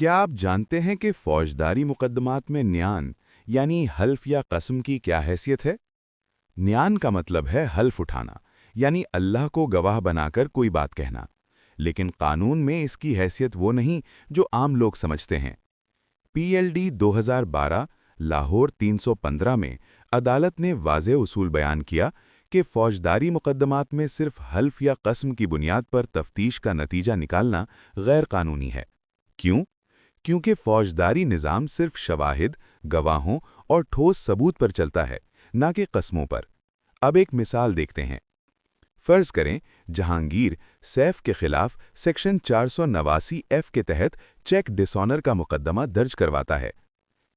क्या आप जानते हैं कि फौजदारी मुकदमात में न्यान यानी हल्फ या कसम की क्या हैसियत है? न्यान का मतलब है हल्फ उठाना, यानी अल्लाह को गवाह बनाकर कोई बात कहना। लेकिन कानून में इसकी हैसियत वो नहीं जो आम लोग समझते हैं। पीएलडी 2012 लाहौर 315 में अदालत ने वाज़ेह उसूल बयान किया कि फौजदारी मुकदमात में सिर्फ हल्फ या कसम की बुनियाद पर तफ्तीश का नतीजा निकालना गैर कानूनी है। क्यों? क्योंकि फौजदारी निज़ाम सिर्फ शवाहिद, गवाहों और ठोस सबूत पर चलता है, ना कि कस्मों पर। अब एक मिसाल देखते हैं। फ़र्ज़ करें जहांगीर सैफ के खिलाफ सेक्शन 489 के तहत चेक डिसऑनर का मुकदमा दर्ज करवाता है।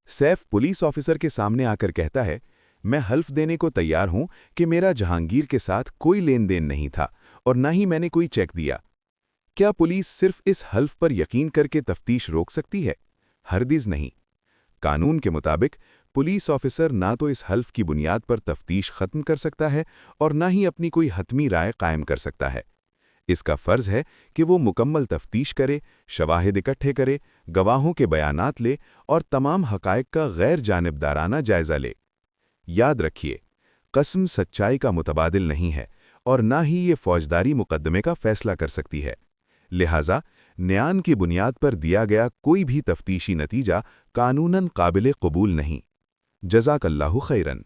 सैफ पुलिस ऑफिसर के सामने आकर कहता है, मैं हल्फ देने को तैयार हूं कि मेरा जहांगीर के साथ कोई लेन देन नहीं था और न ही मैंने कोई चेक दिया। क्या पुलिस सिर्फ इस हल्फ पर यकीन करके तफ्तीश रोक सकती है? हरगिज़ नहीं। कानून के मुताबिक पुलिस ऑफिसर ना तो इस हल्फ की बुनियाद पर तफ्तीश खत्म कर सकता है और ना ही अपनी कोई हतमी राय कायम कर सकता है। इसका फ़र्ज़ है कि वो मुकम्मल तफ्तीश करे, शवाहिद इकट्ठे करे, गवाहों के बयानात ले और तमाम हक़ाइक़ का गैर जानिबदाराना जायज़ा ले। याद रखिए, कसम सच्चाई का मुतबादिल नहीं है और ना ही ये फौजदारी मुकदमे का फ़ैसला कर सकती है। लिहाजा न्यान की बुनियाद पर दिया गया कोई भी तफ्तीशी नतीजा कानूनन काबिल कबूल नहीं। जज़ाकल्लाहु खैरन।